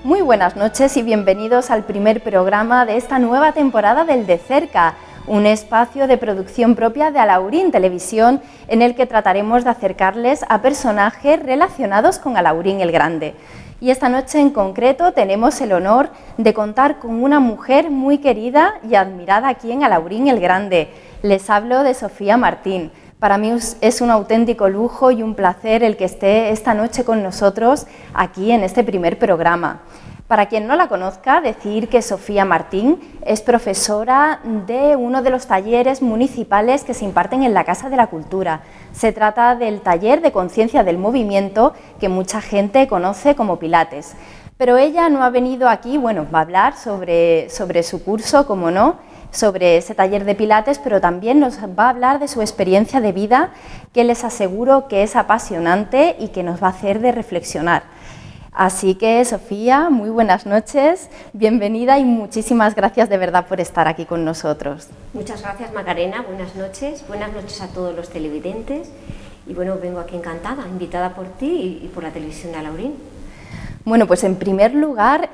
Muy buenas noches y bienvenidos al primer programa de esta nueva temporada del De Cerca, un espacio de producción propia de Alaurín Televisión en el que trataremos de acercarles a personajes relacionados con Alaurín el Grande. Y esta noche en concreto tenemos el honor de contar con una mujer muy querida y admirada aquí en Alaurín el Grande. Les hablo de Sofía Martín. Para mí es un auténtico lujo y un placer el que esté esta noche con nosotros aquí en este primer programa. Para quien no la conozca, decir que Sofía Martín es profesora de uno de los talleres municipales que se imparten en la Casa de la Cultura. Se trata del taller de conciencia del movimiento que mucha gente conoce como Pilates. Pero ella no ha venido aquí, bueno, va a hablar sobre su curso, como no, sobre ese taller de Pilates, pero también nos va a hablar de su experiencia de vida, que les aseguro que es apasionante y que nos va a hacer de reflexionar. Así que, Sofía, muy buenas noches, bienvenida y muchísimas gracias de verdad por estar aquí con nosotros. Muchas gracias, Macarena, buenas noches a todos los televidentes y bueno, vengo aquí encantada, invitada por ti y por la televisión de Alaurín. Bueno, pues en primer lugar,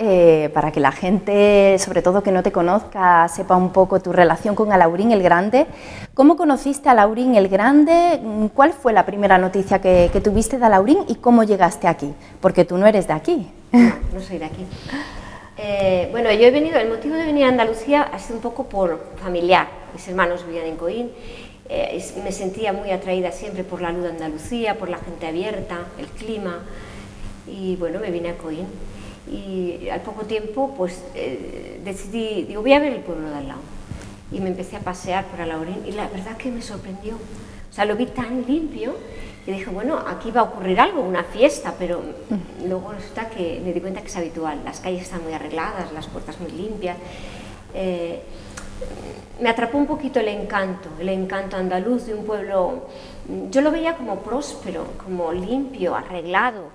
para que la gente, sobre todo que no te conozca, sepa un poco tu relación con Alaurín el Grande, ¿cómo conociste a Alaurín el Grande? ¿Cuál fue la primera noticia que tuviste de Alaurín y cómo llegaste aquí? Porque tú no eres de aquí. No soy de aquí. Bueno, yo he venido, el motivo de venir a Andalucía ha sido un poco por familiar. Mis hermanos vivían en Coín, me sentía muy atraída siempre por la luz de Andalucía, por la gente abierta, el clima. Y bueno, me vine a Coín y al poco tiempo pues decidí, digo, voy a ver el pueblo de al lado y me empecé a pasear por Alaurín y la verdad que me sorprendió, o sea, lo vi tan limpio y dije, bueno, aquí va a ocurrir algo, una fiesta, pero luego resulta que me di cuenta que es habitual, las calles están muy arregladas, las puertas muy limpias. Me atrapó un poquito el encanto andaluz de un pueblo, yo lo veía como próspero, como limpio, arreglado,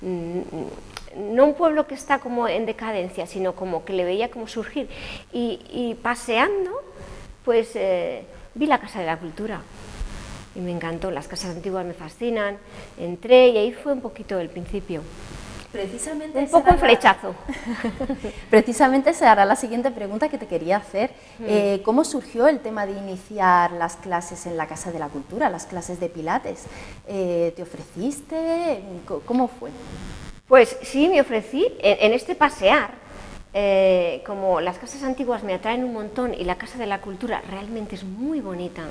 no un pueblo que está como en decadencia, sino como que le veía como surgir. Y paseando, pues vi la Casa de la Cultura y me encantó, las casas antiguas me fascinan, entré y ahí fue un poquito el principio. Precisamente un poco un flechazo. Precisamente esa era la siguiente pregunta que te quería hacer. ¿Cómo surgió el tema de iniciar las clases en la Casa de la Cultura, las clases de Pilates? ¿Te ofreciste? ¿Cómo fue? Pues sí, me ofrecí en este pasear. Como las casas antiguas me atraen un montón y la Casa de la Cultura realmente es muy bonita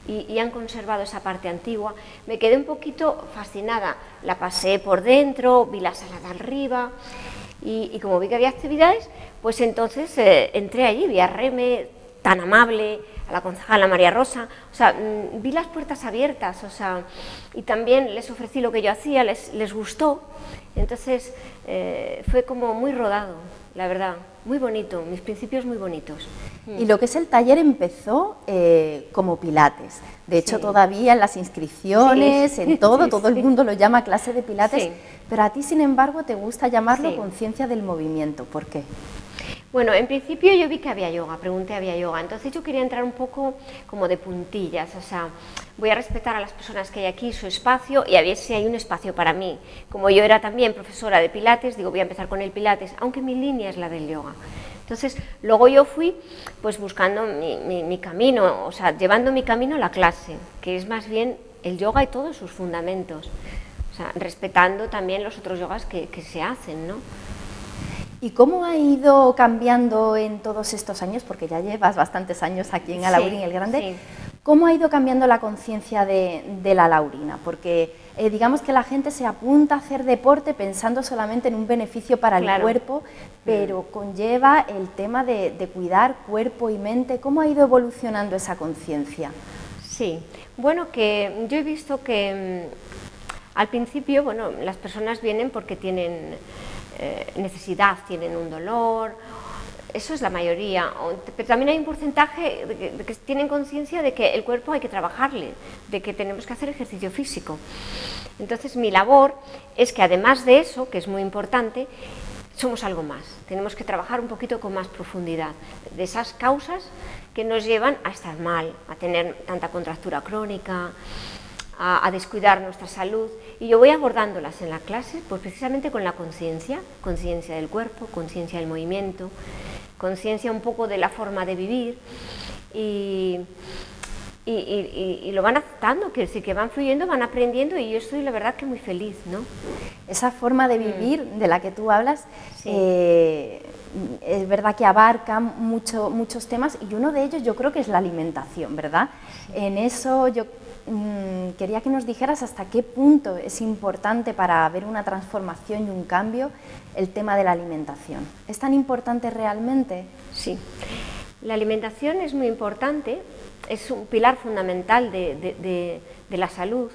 y han conservado esa parte antigua, me quedé un poquito fascinada, la pasé por dentro, vi la sala de arriba y como vi que había actividades, pues entonces entré allí, vi a Reme, tan amable, a la concejala María Rosa, o sea, vi las puertas abiertas, o sea, y también les ofrecí lo que yo hacía, les gustó, entonces fue como muy rodado. La verdad, muy bonito, mis principios muy bonitos. Y lo que es el taller empezó como Pilates. De hecho, todavía en las inscripciones, en todo el mundo lo llama clase de Pilates, pero a ti, sin embargo, te gusta llamarlo conciencia del movimiento. ¿Por qué? Bueno, en principio yo vi que había yoga, pregunté había yoga, entonces yo quería entrar un poco como de puntillas, o sea, voy a respetar a las personas que hay aquí, su espacio, y a ver si hay un espacio para mí. Como yo era también profesora de Pilates, digo, voy a empezar con el Pilates, aunque mi línea es la del yoga. Entonces, luego yo fui pues buscando mi camino, o sea, llevando mi camino a la clase, que es más bien el yoga y todos sus fundamentos, o sea, respetando también los otros yogas que se hacen, ¿no? ¿Y cómo ha ido cambiando en todos estos años, porque ya llevas bastantes años aquí en Alaurín el Grande, cómo ha ido cambiando la conciencia de la laurina? Porque digamos que la gente se apunta a hacer deporte pensando solamente en un beneficio para el cuerpo, pero conlleva el tema de cuidar cuerpo y mente. ¿Cómo ha ido evolucionando esa conciencia? Sí, bueno, que yo he visto que al principio, bueno, las personas vienen porque tienen necesidad, tienen un dolor, eso es la mayoría, pero también hay un porcentaje de que tienen conciencia de que el cuerpo hay que trabajarle, de que tenemos que hacer ejercicio físico. Entonces mi labor es que además de eso, que es muy importante, somos algo más, tenemos que trabajar un poquito con más profundidad de esas causas que nos llevan a estar mal, a tener tanta contractura crónica, a descuidar nuestra salud, y yo voy abordándolas en la clase pues precisamente con la conciencia del cuerpo, conciencia del movimiento, conciencia un poco de la forma de vivir, y lo van aceptando, que sí, que van fluyendo, van aprendiendo, y yo estoy la verdad que muy feliz, ¿no? Esa forma de vivir de la que tú hablas, sí. Es verdad que abarca muchos temas, y uno de ellos yo creo que es la alimentación, ¿verdad? Sí. En eso yo quería que nos dijeras hasta qué punto es importante para ver una transformación y un cambio el tema de la alimentación. ¿Es tan importante realmente? Sí, la alimentación es muy importante, es un pilar fundamental de la salud,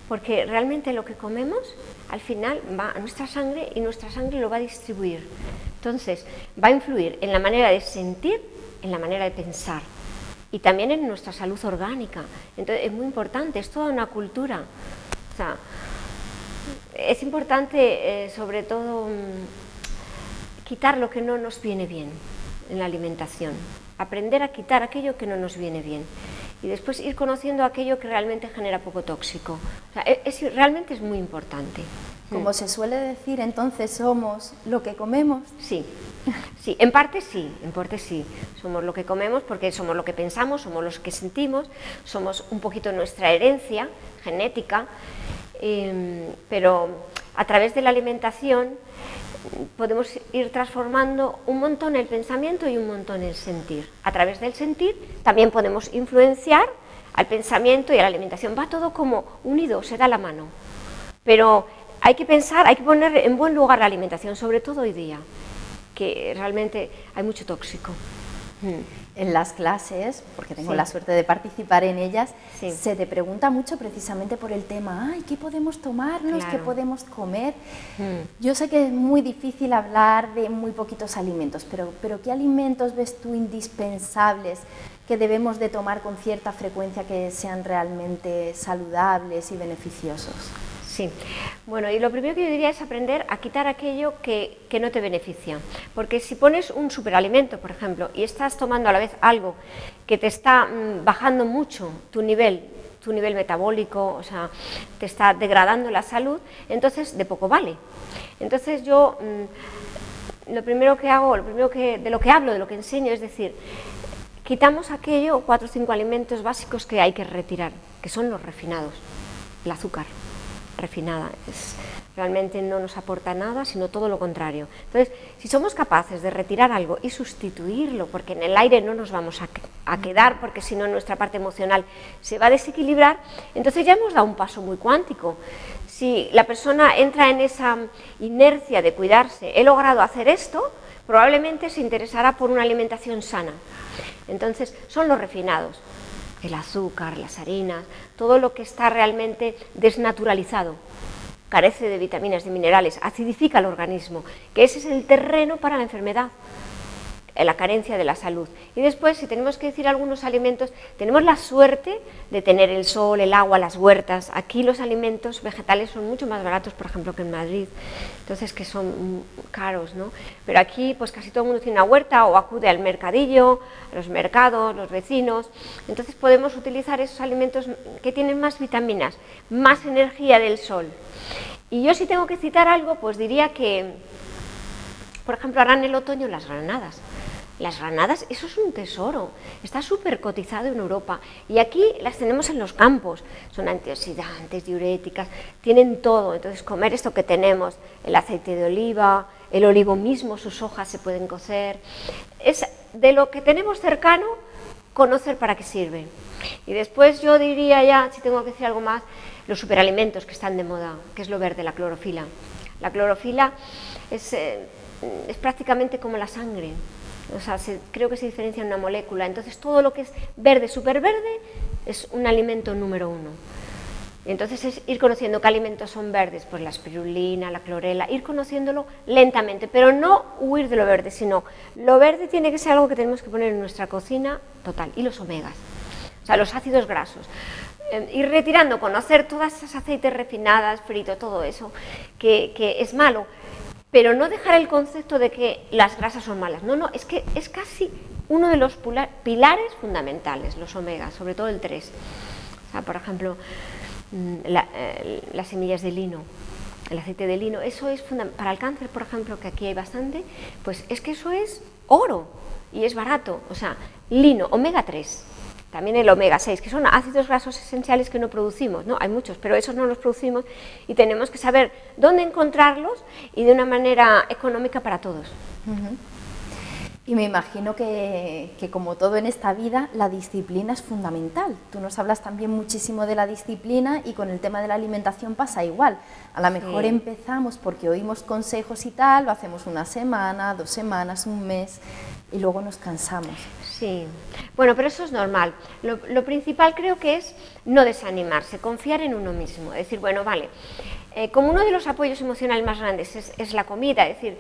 porque realmente lo que comemos al final va a nuestra sangre y nuestra sangre lo va a distribuir. Entonces va a influir en la manera de sentir, en la manera de pensar, y también en nuestra salud orgánica. Entonces es muy importante, es toda una cultura. O sea, es importante sobre todo quitar lo que no nos viene bien en la alimentación, aprender a quitar aquello que no nos viene bien, y después ir conociendo aquello que realmente genera poco tóxico. O sea, realmente es muy importante. Como se suele decir, entonces somos lo que comemos. Sí, sí, en parte sí, somos lo que comemos porque somos lo que pensamos, somos los que sentimos, somos un poquito nuestra herencia genética, pero a través de la alimentación podemos ir transformando un montón el pensamiento y un montón el sentir. A través del sentir también podemos influenciar al pensamiento y a la alimentación. Va todo como unido, se da la mano. Pero hay que pensar, hay que poner en buen lugar la alimentación, sobre todo hoy día, que realmente hay mucho tóxico. En las clases, porque tengo la suerte de participar en ellas, se te pregunta mucho precisamente por el tema, ay, ¿qué podemos tomarnos? Claro. ¿Qué podemos comer? Yo sé que es muy difícil hablar de muy poquitos alimentos, pero ¿qué alimentos ves tú indispensables que debemos de tomar con cierta frecuencia que sean realmente saludables y beneficiosos? Sí, bueno, y lo primero que yo diría es aprender a quitar aquello que no te beneficia, porque si pones un superalimento, por ejemplo, y estás tomando a la vez algo que te está bajando mucho tu nivel metabólico, o sea, te está degradando la salud, entonces de poco vale. Entonces yo lo primero que hago, de lo que hablo, de lo que enseño, es decir, quitamos aquello, 4 o 5 alimentos básicos que hay que retirar, que son los refinados, el azúcar refinada, realmente no nos aporta nada, sino todo lo contrario. Entonces, si somos capaces de retirar algo y sustituirlo, porque en el aire no nos vamos a quedar, porque si no nuestra parte emocional se va a desequilibrar, entonces ya hemos dado un paso muy cuántico. Si la persona entra en esa inercia de cuidarse, he logrado hacer esto, probablemente se interesará por una alimentación sana. Entonces, son los refinados. El azúcar, las harinas, todo lo que está realmente desnaturalizado, carece de vitaminas, de minerales, acidifica el organismo, que ese es el terreno para la enfermedad, la carencia de la salud. Y después, si tenemos que decir algunos alimentos, tenemos la suerte de tener el sol, el agua, las huertas. Aquí los alimentos vegetales son mucho más baratos, por ejemplo, que en Madrid, entonces que son caros, ¿no? Pero aquí pues casi todo el mundo tiene una huerta o acude al mercadillo, a los mercados, los vecinos, entonces podemos utilizar esos alimentos que tienen más vitaminas, más energía del sol. Y yo si tengo que citar algo, pues diría que, por ejemplo, ahora en el otoño las granadas. Las granadas, eso es un tesoro, está súper cotizado en Europa y aquí las tenemos en los campos, son antioxidantes, diuréticas, tienen todo. Entonces comer esto que tenemos, el aceite de oliva, el olivo mismo, sus hojas se pueden cocer, es de lo que tenemos cercano, conocer para qué sirve. Y después yo diría ya, si tengo que decir algo más, los superalimentos que están de moda, que es lo verde, la clorofila. La clorofila es prácticamente como la sangre. O sea, creo que se diferencia en una molécula, entonces todo lo que es verde, súper verde, es un alimento número 1. Entonces es ir conociendo qué alimentos son verdes, pues la espirulina, la clorela, ir conociéndolo lentamente, pero no huir de lo verde, sino lo verde tiene que ser algo que tenemos que poner en nuestra cocina total, y los omegas, o sea, los ácidos grasos. Ir retirando, conocer todas esas aceites refinadas, frito, todo eso, que es malo. Pero no dejar el concepto de que las grasas son malas, no, es que es casi uno de los pilares fundamentales, los omegas, sobre todo el 3. O sea, por ejemplo, las semillas de lino, el aceite de lino. Eso es fundamental. Para el cáncer, por ejemplo, que aquí hay bastante, pues es que eso es oro y es barato. O sea, lino, omega 3. También el omega 6, que son ácidos grasos esenciales que no producimos, ¿no? Hay muchos, pero esos no los producimos y tenemos que saber dónde encontrarlos y de una manera económica para todos. Y me imagino que como todo en esta vida, la disciplina es fundamental. Tú nos hablas también muchísimo de la disciplina y con el tema de la alimentación pasa igual. A lo mejor empezamos porque oímos consejos y tal, lo hacemos una semana, 2 semanas, un mes y luego nos cansamos. Sí, bueno, pero eso es normal. Lo principal creo que es no desanimarse, confiar en uno mismo. Es decir, bueno, vale, como uno de los apoyos emocionales más grandes es la comida, es decir,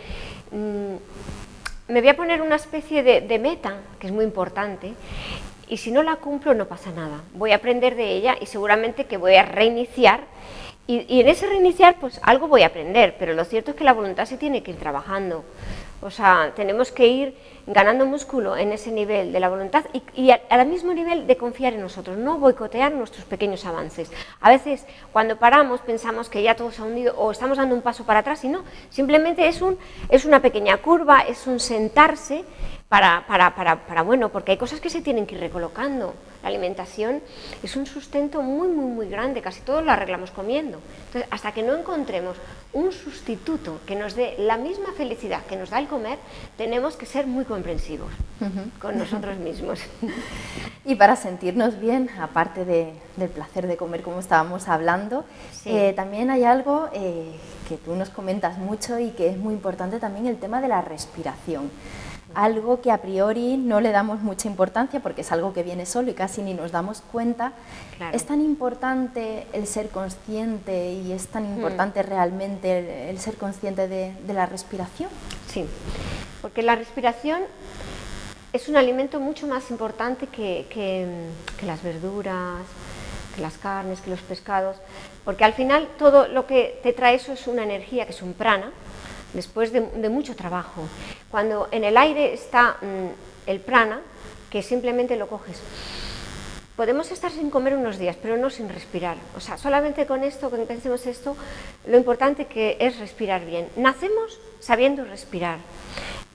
me voy a poner una especie de meta, que es muy importante, y si no la cumplo no pasa nada. Voy a aprender de ella y seguramente que voy a reiniciar, y en ese reiniciar pues algo voy a aprender, pero lo cierto es que la voluntad se tiene que ir trabajando. O sea, tenemos que ir ganando músculo en ese nivel de la voluntad y al mismo nivel de confiar en nosotros, no boicotear nuestros pequeños avances. A veces cuando paramos pensamos que ya todo se ha hundido o estamos dando un paso para atrás y no, simplemente es una pequeña curva, es un sentarse para bueno, porque hay cosas que se tienen que ir recolocando. La alimentación es un sustento muy grande, casi todo lo arreglamos comiendo. Entonces, hasta que no encontremos un sustituto que nos dé la misma felicidad que nos da el comer, tenemos que ser muy comprensivos con nosotros mismos. Y para sentirnos bien, aparte del placer de comer, como estábamos hablando, también hay algo que tú nos comentas mucho y que es muy importante también, el tema de la respiración. Algo que a priori no le damos mucha importancia porque es algo que viene solo y casi ni nos damos cuenta. Claro. ¿Es tan importante el ser consciente y es tan importante realmente el ser consciente de la respiración? Sí, porque la respiración es un alimento mucho más importante que las verduras, que las carnes, que los pescados, porque al final todo lo que te trae eso es una energía, que es un prana, después de mucho trabajo. Cuando en el aire está el prana, que simplemente lo coges. Podemos estar sin comer unos días, pero no sin respirar. O sea, solamente con esto, cuando pensemos esto, lo importante que es respirar bien. Nacemos sabiendo respirar.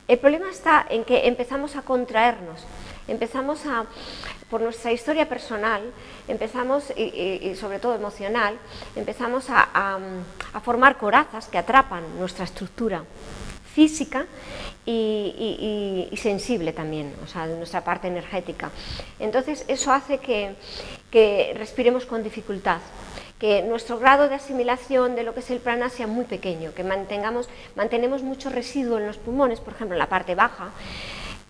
El problema está en que empezamos a contraernos, empezamos por nuestra historia personal, empezamos, y sobre todo emocional, empezamos a formar corazas que atrapan nuestra estructura física y sensible también, o sea, nuestra parte energética. Entonces eso hace que respiremos con dificultad, que nuestro grado de asimilación de lo que es el prana sea muy pequeño, que mantenemos mucho residuo en los pulmones, por ejemplo en la parte baja,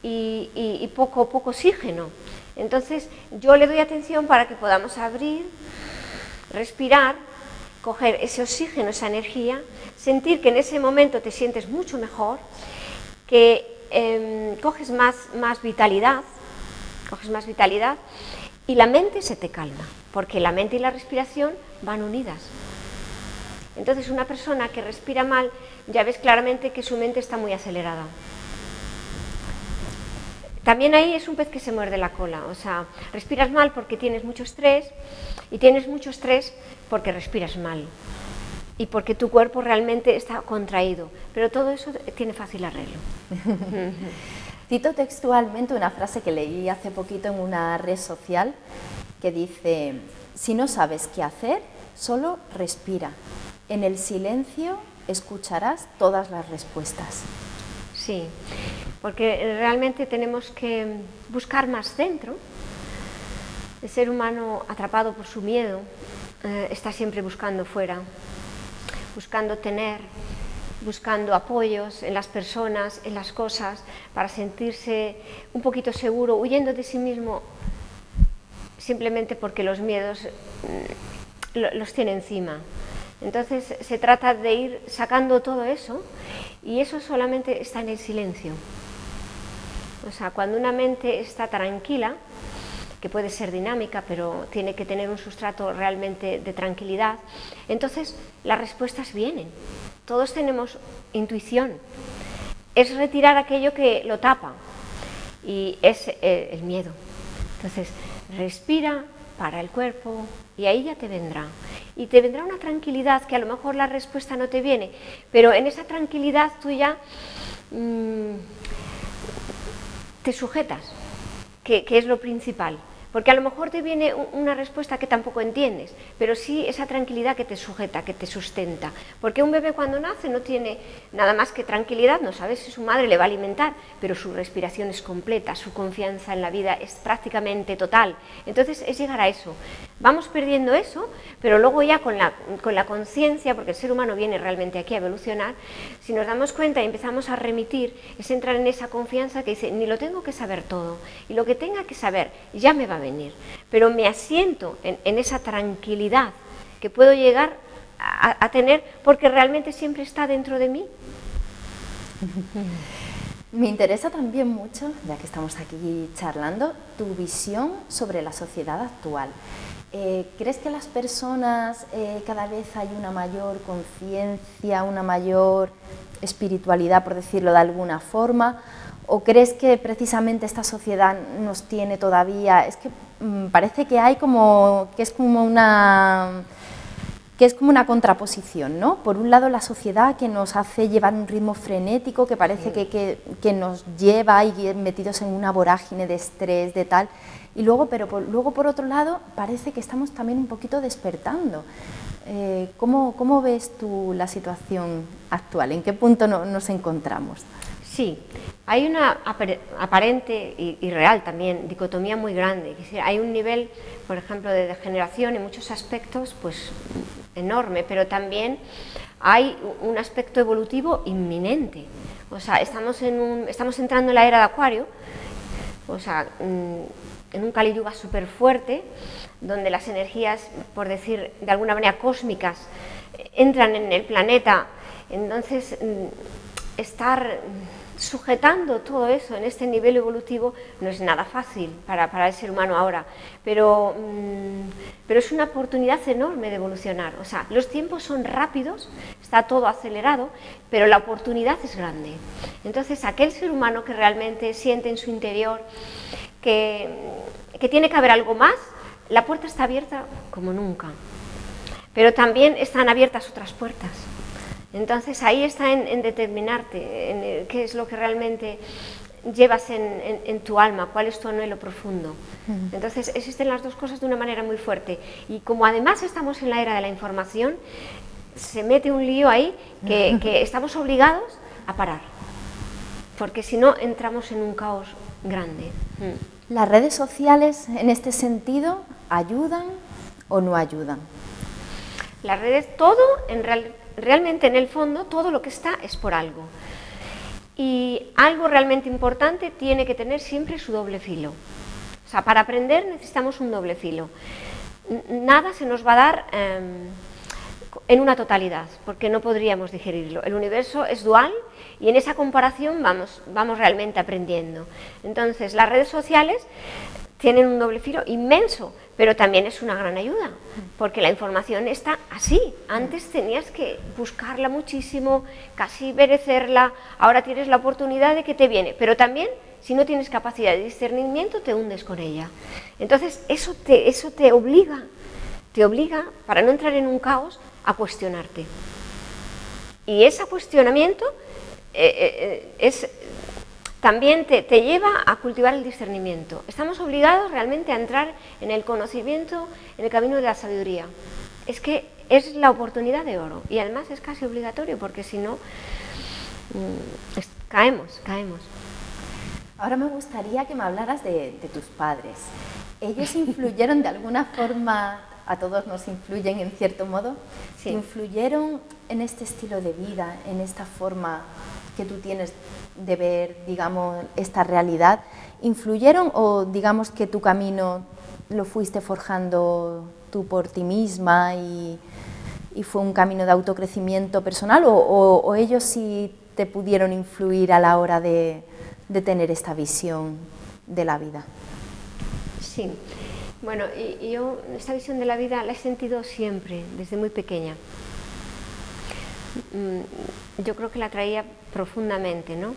y poco oxígeno. Entonces yo le doy atención para que podamos abrir, respirar, coger ese oxígeno, esa energía, sentir que en ese momento te sientes mucho mejor, que coges más vitalidad y la mente se te calma, porque la mente y la respiración van unidas. Entonces una persona que respira mal, ya ves claramente que su mente está muy acelerada. También ahí es un pez que se muerde la cola, o sea, respiras mal porque tienes mucho estrés y tienes mucho estrés porque respiras mal y porque tu cuerpo realmente está contraído, pero todo eso tiene fácil arreglo. Cito textualmente una frase que leí hace poquito en una red social que dice: si no sabes qué hacer, solo respira. En el silencio escucharás todas las respuestas. Sí, porque realmente tenemos que buscar más dentro. El ser humano, atrapado por su miedo, está siempre buscando fuera, buscando tener, buscando apoyos en las personas, en las cosas, para sentirse un poquito seguro, huyendo de sí mismo, simplemente porque los miedos los tiene encima. Entonces se trata de ir sacando todo eso, y eso solamente está en el silencio. O sea, cuando una mente está tranquila, que puede ser dinámica, pero tiene que tener un sustrato realmente de tranquilidad, entonces las respuestas vienen. Todos tenemos intuición. Es retirar aquello que lo tapa, y es el miedo. Entonces respira, para el cuerpo, y ahí ya te vendrá. y te vendrá una tranquilidad que a lo mejor la respuesta no te viene, pero en esa tranquilidad tú ya te sujetas, que es lo principal. Porque a lo mejor te viene una respuesta que tampoco entiendes, pero sí esa tranquilidad que te sujeta, que te sustenta. Porque un bebé cuando nace no tiene nada más que tranquilidad, no sabe si su madre le va a alimentar, pero su respiración es completa, su confianza en la vida es prácticamente total. Entonces es llegar a eso. Vamos perdiendo eso, pero luego ya con la conciencia, porque el ser humano viene realmente aquí a evolucionar, si nos damos cuenta y empezamos a remitir, es entrar en esa confianza que dice, ni lo tengo que saber todo, y lo que tenga que saber ya me va a venir, pero me asiento en esa tranquilidad que puedo llegar a tener porque realmente siempre está dentro de mí. Me interesa también mucho, ya que estamos aquí charlando, tu visión sobre la sociedad actual. ¿Crees que las personas cada vez hay una mayor conciencia, una mayor espiritualidad, por decirlo de alguna forma? ¿O crees que precisamente esta sociedad nos tiene todavía? Es que parece que hay como que es como una contraposición, ¿no? Por un lado la sociedad que nos hace llevar un ritmo frenético, que parece que nos lleva ahí metidos en una vorágine de estrés, de tal, y luego, luego por otro lado parece que estamos también un poquito despertando. ¿Cómo ves tú la situación actual? ¿En qué punto nos encontramos? Sí, hay una aparente y real también dicotomía muy grande. Es decir, hay un nivel, por ejemplo, de degeneración en muchos aspectos, pues enorme, pero también hay un aspecto evolutivo inminente. O sea, estamos entrando en la era de Acuario, o sea, en un Kali Yuga súper fuerte, donde las energías, por decir de alguna manera cósmicas, entran en el planeta. Entonces, estar sujetando todo eso en este nivel evolutivo no es nada fácil para el ser humano ahora, pero es una oportunidad enorme de evolucionar. O sea, los tiempos son rápidos, está todo acelerado, pero la oportunidad es grande. Entonces, aquel ser humano que realmente siente en su interior que tiene que haber algo más, la puerta está abierta como nunca, pero también están abiertas otras puertas. Entonces ahí está en determinarte, en qué es lo que realmente llevas en tu alma, cuál es tu anhelo profundo. Entonces existen las dos cosas de una manera muy fuerte, y como además estamos en la era de la información, se mete un lío ahí que estamos obligados a parar, porque si no entramos en un caos grande. ¿Las redes sociales en este sentido ayudan o no ayudan? Las redes, realmente en el fondo, todo lo que está es por algo. Y algo realmente importante tiene que tener siempre su doble filo. O sea, para aprender necesitamos un doble filo. Nada se nos va a dar en una totalidad, porque no podríamos digerirlo. El universo es dual y en esa comparación vamos realmente aprendiendo. Entonces, las redes sociales tienen un doble filo inmenso, pero también es una gran ayuda, porque la información está así. Antes tenías que buscarla muchísimo, casi merecerla, ahora tienes la oportunidad de que te viene, pero también, si no tienes capacidad de discernimiento, te hundes con ella. Entonces, eso te obliga, para no entrar en un caos, a cuestionarte. Y ese cuestionamiento también te lleva a cultivar el discernimiento. Estamos obligados realmente a entrar en el conocimiento, en el camino de la sabiduría. Es que es la oportunidad de oro, y además es casi obligatorio, porque si no, caemos. Ahora me gustaría que me hablaras de tus padres. ¿Ellos influyeron de alguna forma? A todos nos influyen en cierto modo. Sí. ¿Influyeron en este estilo de vida, en esta forma que tú tienes de ver, digamos, esta realidad? ¿Influyeron o digamos que tu camino lo fuiste forjando tú por ti misma y fue un camino de autocrecimiento personal, o ellos sí te pudieron influir a la hora de tener esta visión de la vida? Sí. Bueno, y yo esta visión de la vida la he sentido siempre, desde muy pequeña. Yo creo que la traía profundamente, ¿no?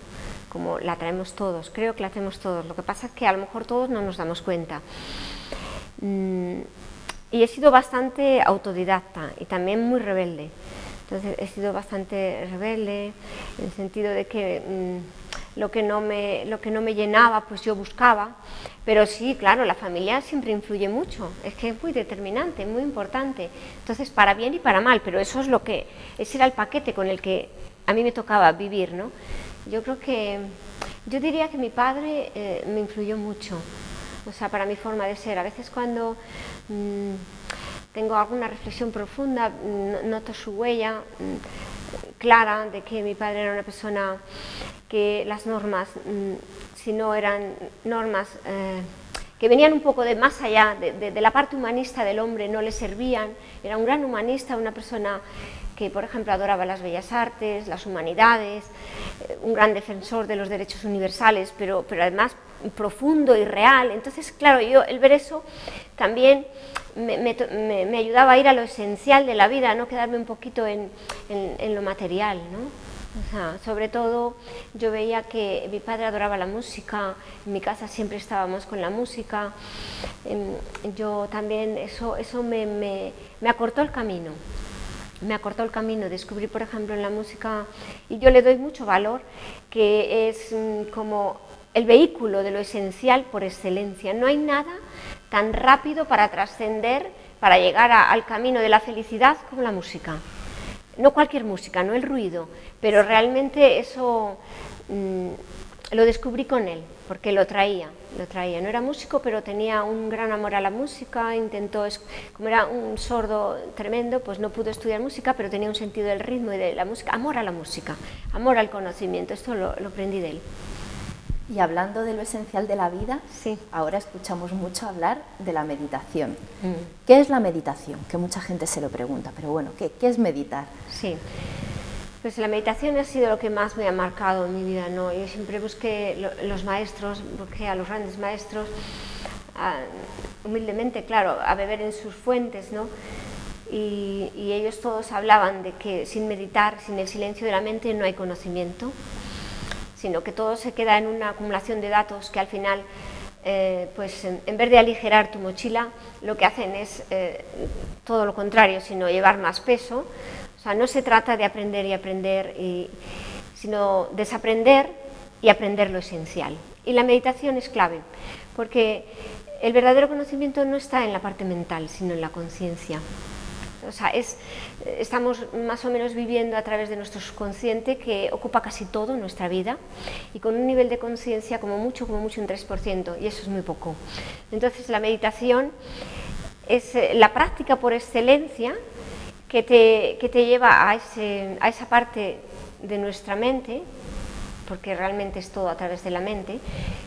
Como la traemos todos, creo que la hacemos todos. Lo que pasa es que a lo mejor todos no nos damos cuenta. Y Y he sido bastante autodidacta y también muy rebelde. Entonces he sido bastante rebelde en el sentido de que lo que no me llenaba pues yo buscaba, pero sí, claro, la familia siempre influye mucho, es que es muy determinante, muy importante, entonces para bien y para mal, pero eso es ese era el paquete con el que a mí me tocaba vivir, ¿no? Yo diría que mi padre me influyó mucho, o sea, para mi forma de ser. A veces cuando tengo alguna reflexión profunda, noto su huella clara de que mi padre era una persona que las normas, si no eran normas que venían un poco de más allá, de la parte humanista del hombre, no le servían. Era un gran humanista, una persona que, por ejemplo, adoraba las bellas artes, las humanidades, un gran defensor de los derechos universales, pero además profundo y real. Entonces, claro, el ver eso también me ayudaba a ir a lo esencial de la vida, no quedarme un poquito en lo material, ¿no? O sea, sobre todo yo veía que mi padre adoraba la música, en mi casa siempre estábamos con la música, yo también, eso me acortó el camino. Me acortó el camino, descubrí por ejemplo en la música, y yo le doy mucho valor, que es como el vehículo de lo esencial por excelencia. No hay nada tan rápido para trascender, para llegar al camino de la felicidad como la música. No cualquier música, no el ruido, pero realmente eso lo descubrí con él, porque lo traía. No era músico, pero tenía un gran amor a la música, como era un sordo tremendo, pues no pudo estudiar música, pero tenía un sentido del ritmo y de la música, amor a la música, amor al conocimiento, esto lo aprendí de él. Y hablando de lo esencial de la vida, sí. Ahora escuchamos mucho hablar de la meditación. ¿Qué es la meditación? Que mucha gente se lo pregunta, pero bueno, ¿qué es meditar? Sí, pues la meditación ha sido lo que más me ha marcado en mi vida, ¿no? Yo siempre busqué busqué a los grandes maestros, humildemente, claro, a beber en sus fuentes, ¿no? Y ellos todos hablaban de que sin meditar, sin el silencio de la mente, no hay conocimiento, sino que todo se queda en una acumulación de datos que al final, pues en vez de aligerar tu mochila, lo que hacen es todo lo contrario, sino llevar más peso. O sea, no se trata de aprender y aprender, sino desaprender y aprender lo esencial. Y la meditación es clave, porque el verdadero conocimiento no está en la parte mental, sino en la conciencia. O sea, estamos más o menos viviendo a través de nuestro subconsciente, que ocupa casi todo nuestra vida, y con un nivel de conciencia como mucho un 3%, y eso es muy poco. Entonces la meditación es la práctica por excelencia que te lleva a esa parte de nuestra mente, porque realmente es todo a través de la mente,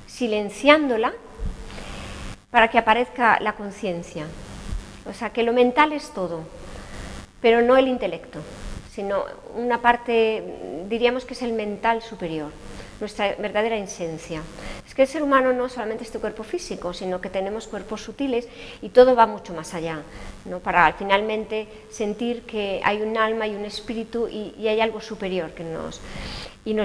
silenciándola para que aparezca la conciencia. O sea, que lo mental es todo, pero no el intelecto, sino una parte, diríamos que es el mental superior, nuestra verdadera esencia. Es que el ser humano no solamente es tu cuerpo físico, sino que tenemos cuerpos sutiles y todo va mucho más allá, ¿no? Para finalmente sentir que hay un alma y un espíritu y hay algo superior que nos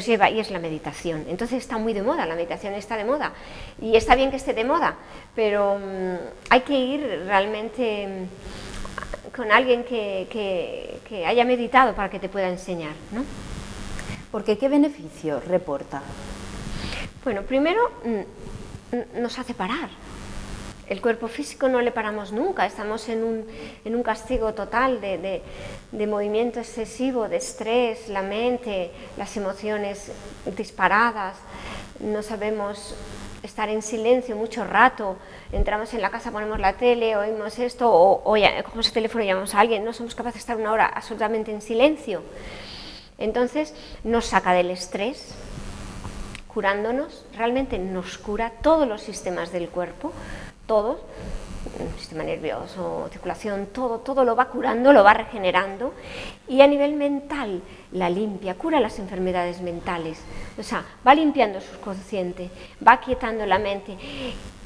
lleva, y es la meditación. Entonces está muy de moda, la meditación está de moda, y está bien que esté de moda, pero hay que ir realmente con alguien que haya meditado para que te pueda enseñar, ¿no? Porque ¿qué beneficio reporta? Bueno, primero nos hace parar. El cuerpo físico no le paramos nunca, estamos en un castigo total de movimiento excesivo, de estrés, la mente, las emociones disparadas, no sabemos estar en silencio mucho rato, entramos en la casa, ponemos la tele, oímos esto, o cogemos el teléfono y llamamos a alguien, no somos capaces de estar una hora absolutamente en silencio. Entonces nos saca del estrés, curándonos, realmente nos cura todos los sistemas del cuerpo, todos, el sistema nervioso, circulación, todo lo va curando, lo va regenerando, y a nivel mental la limpia, cura las enfermedades mentales, o sea, va limpiando el subconsciente, va quietando la mente.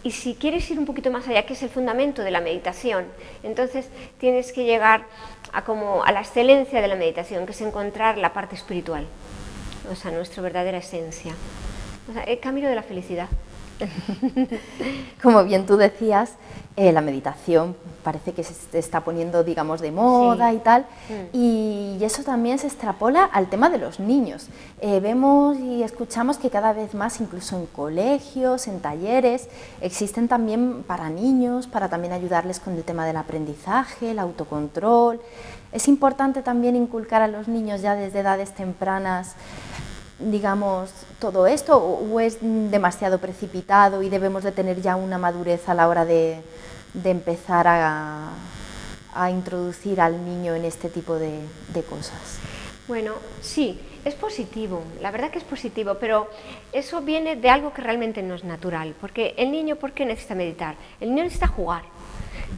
Y si quieres ir un poquito más allá, que es el fundamento de la meditación, entonces tienes que llegar a la excelencia de la meditación, que es encontrar la parte espiritual, o sea, nuestra verdadera esencia, o sea, el camino de la felicidad. Como bien tú decías, la meditación parece que se está poniendo, digamos, de moda y tal, y eso también se extrapola al tema de los niños. Vemos y escuchamos que cada vez más, incluso en colegios, en talleres, existen también para niños, para también ayudarles con el tema del aprendizaje, el autocontrol. Es importante también inculcar a los niños ya desde edades tempranas, digamos, todo esto, o es demasiado precipitado y debemos de tener ya una madurez a la hora de empezar a introducir al niño en este tipo de cosas? Bueno, sí, es positivo, la verdad que es positivo, pero eso viene de algo que realmente no es natural, porque el niño, ¿por qué necesita meditar? El niño necesita jugar.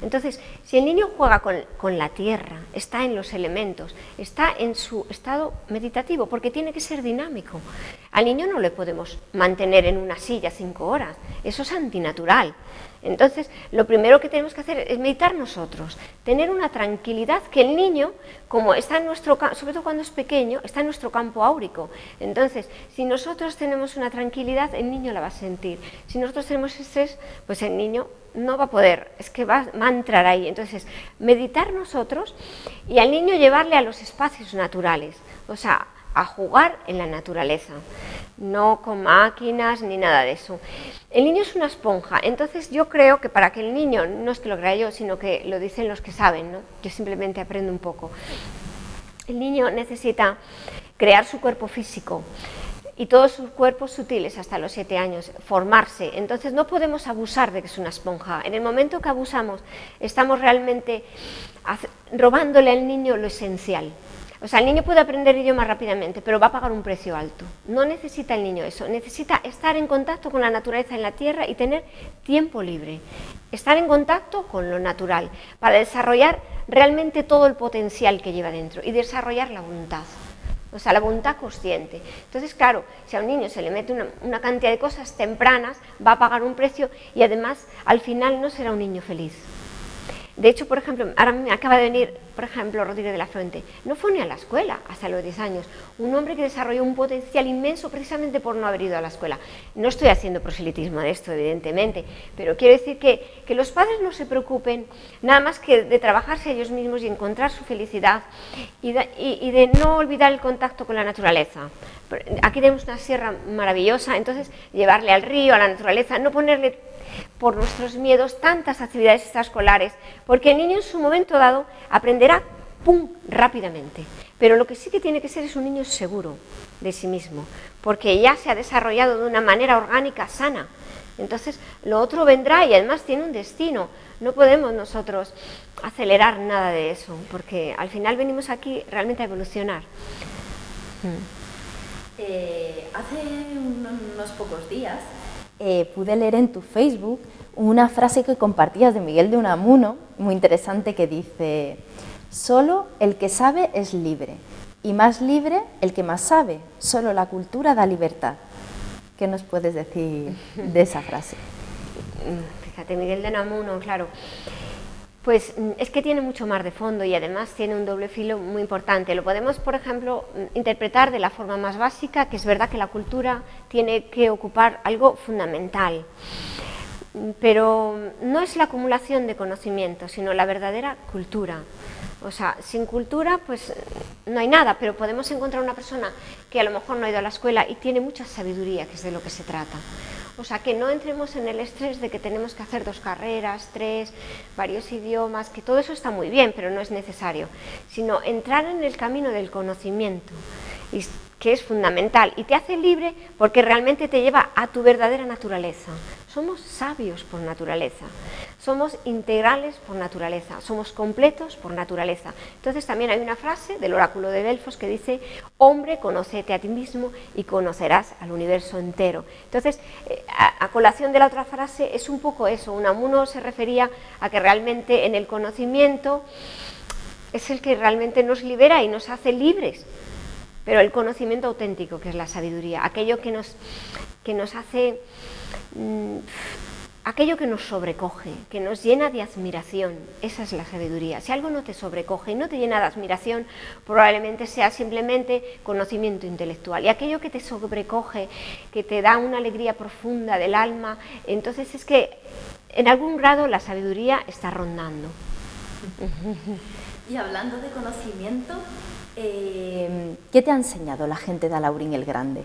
Entonces, si el niño juega con la tierra, está en los elementos, está en su estado meditativo, porque tiene que ser dinámico. Al niño no le podemos mantener en una silla 5 horas, eso es antinatural. Entonces, lo primero que tenemos que hacer es meditar nosotros, tener una tranquilidad que el niño, como está en nuestro campo, sobre todo cuando es pequeño, está en nuestro campo áurico. Entonces, si nosotros tenemos una tranquilidad, el niño la va a sentir. Si nosotros tenemos estrés, pues el niño no va a poder, es que va a entrar ahí. Entonces, meditar nosotros y al niño llevarle a los espacios naturales, o sea, a jugar en la naturaleza, no con máquinas ni nada de eso. El niño es una esponja, entonces yo creo que para que el niño, no es que lo crea yo, sino que lo dicen los que saben, ¿no? Yo simplemente aprendo un poco. El niño necesita crear su cuerpo físico y todos sus cuerpos sutiles hasta los 7 años, formarse. Entonces no podemos abusar de que es una esponja. En el momento que abusamos, estamos realmente robándole al niño lo esencial. O sea, el niño puede aprender idiomas rápidamente, pero va a pagar un precio alto. No necesita el niño eso, necesita estar en contacto con la naturaleza en la tierra y tener tiempo libre. Estar en contacto con lo natural, para desarrollar realmente todo el potencial que lleva dentro y desarrollar la voluntad. O sea, la voluntad consciente. Entonces, claro, si a un niño se le mete una cantidad de cosas tempranas, va a pagar un precio y además, al final, no será un niño feliz. De hecho, por ejemplo, ahora me acaba de venir, por ejemplo, Rodríguez de la Fuente. No fue ni a la escuela hasta los 10 años. Un hombre que desarrolló un potencial inmenso precisamente por no haber ido a la escuela. No estoy haciendo proselitismo de esto, evidentemente, pero quiero decir que los padres no se preocupen nada más que de trabajarse ellos mismos y encontrar su felicidad y de no olvidar el contacto con la naturaleza. Aquí tenemos una sierra maravillosa, entonces llevarle al río, a la naturaleza, no ponerle por nuestros miedos tantas actividades extraescolares, porque el niño en su momento dado aprenderá ¡pum!, rápidamente, pero lo que sí que tiene que ser es un niño seguro de sí mismo, porque ya se ha desarrollado de una manera orgánica sana. Entonces lo otro vendrá y además tiene un destino. No podemos nosotros acelerar nada de eso, porque al final venimos aquí realmente a evolucionar. Hace unos pocos días pude leer en tu Facebook una frase que compartías de Miguel de Unamuno, muy interesante, que dice: solo el que sabe es libre, y más libre el que más sabe, solo la cultura da libertad. ¿Qué nos puedes decir de esa frase? Fíjate, Miguel de Unamuno, claro, pues es que tiene mucho más de fondo y además tiene un doble filo muy importante. Lo podemos, por ejemplo, interpretar de la forma más básica, que es verdad que la cultura tiene que ocupar algo fundamental, pero no es la acumulación de conocimiento, sino la verdadera cultura. O sea, sin cultura pues no hay nada, pero podemos encontrar una persona que a lo mejor no ha ido a la escuela y tiene mucha sabiduría, que es de lo que se trata. O sea, que no entremos en el estrés de que tenemos que hacer 2 carreras, 3, varios idiomas, que todo eso está muy bien, pero no es necesario, sino entrar en el camino del conocimiento, que es fundamental y te hace libre porque realmente te lleva a tu verdadera naturaleza. Somos sabios por naturaleza, somos integrales por naturaleza, somos completos por naturaleza. Entonces también hay una frase del oráculo de Delfos que dice: hombre, conócete a ti mismo y conocerás al universo entero. Entonces, a colación de la otra frase es un poco eso. Unamuno se refería a que realmente en el conocimiento es el que realmente nos libera y nos hace libres. Pero el conocimiento auténtico, que es la sabiduría, aquello que nos hace aquello que nos sobrecoge, que nos llena de admiración. Esa es la sabiduría. Si algo no te sobrecoge y no te llena de admiración, probablemente sea simplemente conocimiento intelectual. Y aquello que te sobrecoge, que te da una alegría profunda del alma, entonces es que en algún grado la sabiduría está rondando. Y hablando de conocimiento, ¿qué te ha enseñado la gente de Alhaurín el Grande?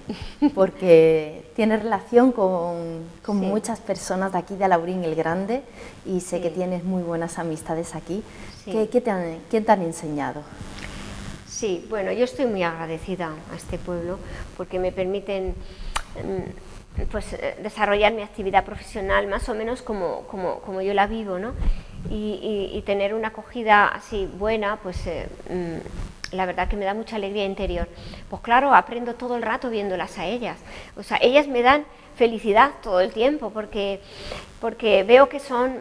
Porque tiene relación con sí, muchas personas de aquí de Alhaurín el Grande y sé sí, que tienes muy buenas amistades aquí. Sí. ¿Qué te han enseñado? Sí, bueno, yo estoy muy agradecida a este pueblo porque me permiten pues, desarrollar mi actividad profesional más o menos como yo la vivo, ¿no? Y tener una acogida así buena, pues la verdad que me da mucha alegría interior. Pues claro, aprendo todo el rato viéndolas a ellas. O sea, ellas me dan felicidad todo el tiempo porque veo que son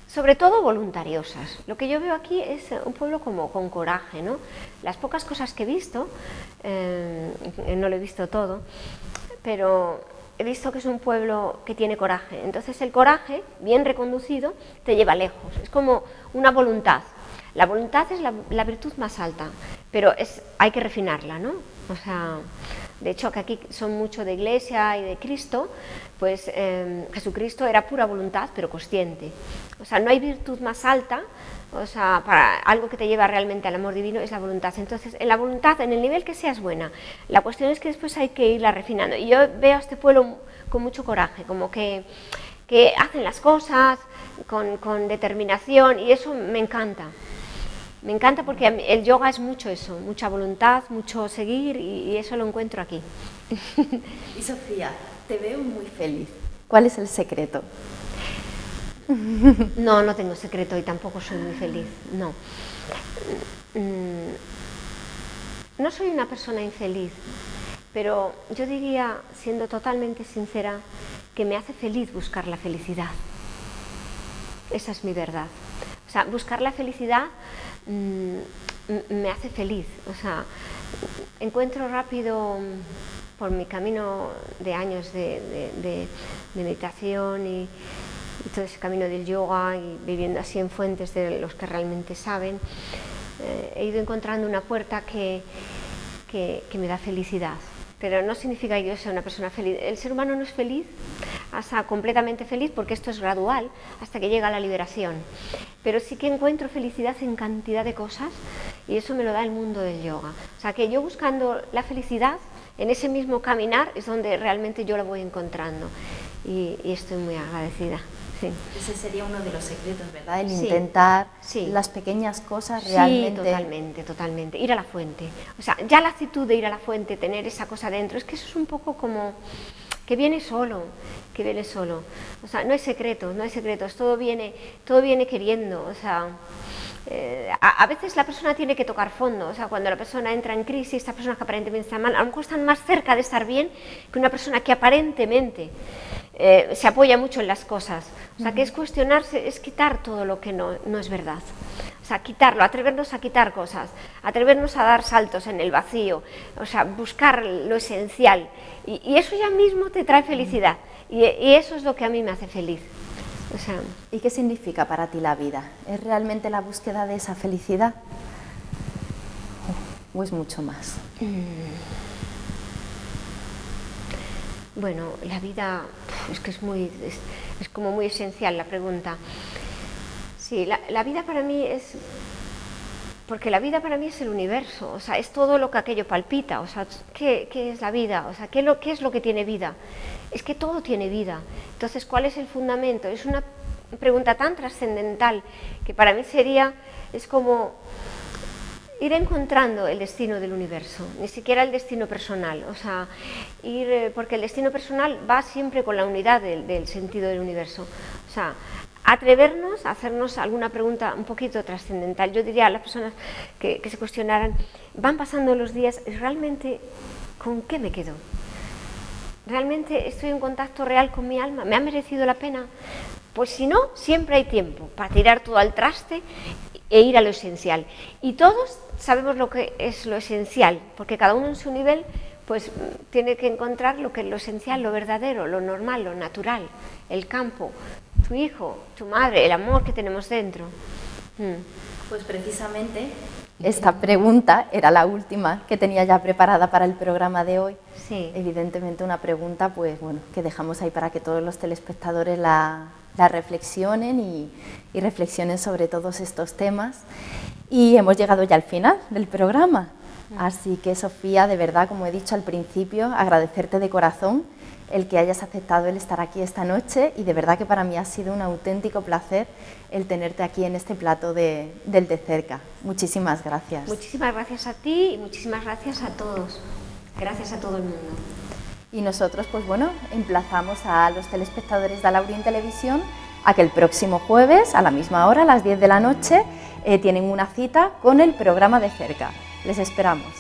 sobre todo voluntariosas. Lo que yo veo aquí es un pueblo como con coraje, ¿no? Las pocas cosas que he visto, no lo he visto todo, pero he visto que es un pueblo que tiene coraje. Entonces el coraje, bien reconducido, te lleva lejos. Es como una voluntad. La voluntad es la virtud más alta, pero hay que refinarla, ¿no? O sea, de hecho que aquí son mucho de Iglesia y de Cristo, pues Jesucristo era pura voluntad, pero consciente. O sea, no hay virtud más alta, o sea, para algo que te lleva realmente al amor divino es la voluntad. Entonces, en la voluntad, en el nivel que seas buena, la cuestión es que después hay que irla refinando. Y yo veo a este pueblo con mucho coraje, como que hacen las cosas con determinación y eso me encanta. Me encanta porque el yoga es mucho eso, mucha voluntad, mucho seguir y eso lo encuentro aquí. Y Sofía, te veo muy feliz. ¿Cuál es el secreto? No, no tengo secreto y tampoco soy muy feliz, no. No soy una persona infeliz, pero yo diría, siendo totalmente sincera, que me hace feliz buscar la felicidad. Esa es mi verdad. O sea, buscar la felicidad me hace feliz. O sea, encuentro rápido por mi camino de años de meditación y todo ese camino del yoga y viviendo así en fuentes de los que realmente saben, he ido encontrando una puerta que me da felicidad. Pero no significa que yo sea una persona feliz. El ser humano no es feliz, hasta completamente feliz, porque esto es gradual, hasta que llega a la liberación. Pero sí que encuentro felicidad en cantidad de cosas y eso me lo da el mundo del yoga. O sea, que yo buscando la felicidad, en ese mismo caminar, es donde realmente yo la voy encontrando. Y estoy muy agradecida. Sí. Ese sería uno de los secretos, ¿verdad? El intentar las pequeñas cosas realmente. Sí, totalmente, totalmente. Ir a la fuente. O sea, ya la actitud de ir a la fuente, tener esa cosa dentro, es que eso es un poco como que viene solo, que viene solo. O sea, no hay secretos, no hay secretos, todo viene queriendo. O sea, a veces la persona tiene que tocar fondo. O sea, cuando la persona entra en crisis, estas personas que aparentemente están mal, a lo mejor están más cerca de estar bien que una persona que aparentemente se apoya mucho en las cosas. O sea, que es cuestionarse, es quitar todo lo que no es verdad. O sea, quitarlo, atrevernos a quitar cosas, atrevernos a dar saltos en el vacío, o sea, buscar lo esencial. Y eso ya mismo te trae felicidad. Y eso es lo que a mí me hace feliz. O sea, ¿y qué significa para ti la vida? ¿Es realmente la búsqueda de esa felicidad? ¿O es mucho más? Bueno, la vida es que es como muy esencial la pregunta. Sí, la vida para mí es... Porque la vida para mí es el universo, o sea, es todo lo que aquello palpita. O sea, ¿qué es la vida? O sea, ¿qué es lo que tiene vida? Es que todo tiene vida. Entonces, ¿cuál es el fundamento? Es una pregunta tan trascendental que para mí es como ir encontrando el destino del universo, ni siquiera el destino personal. O sea, porque el destino personal va siempre con la unidad del sentido del universo. O sea, atrevernos a hacernos alguna pregunta un poquito trascendental. Yo diría a las personas que se cuestionaran, van pasando los días, ¿realmente con qué me quedo? ¿Realmente estoy en contacto real con mi alma? ¿Me ha merecido la pena? Pues si no, siempre hay tiempo para tirar todo al traste e ir a lo esencial. Y todos sabemos lo que es lo esencial, porque cada uno en su nivel pues tiene que encontrar lo esencial, lo verdadero, lo normal, lo natural, el campo, tu hijo, tu madre, el amor que tenemos dentro. Pues precisamente esta pregunta era la última que tenía ya preparada para el programa de hoy. Sí. Evidentemente una pregunta pues, bueno, que dejamos ahí para que todos los telespectadores la reflexionen y reflexionen sobre todos estos temas. Y hemos llegado ya al final del programa. Así que, Sofía, de verdad, como he dicho al principio, agradecerte de corazón el que hayas aceptado el estar aquí esta noche, y de verdad que para mí ha sido un auténtico placer el tenerte aquí en este plato del De Cerca. Muchísimas gracias. Muchísimas gracias a ti y muchísimas gracias a todos. Gracias a todo el mundo. Y nosotros, pues bueno, emplazamos a los telespectadores de Alaurín Televisión a que el próximo jueves, a la misma hora, a las 10 de la noche, tienen una cita con el programa De Cerca. Les esperamos.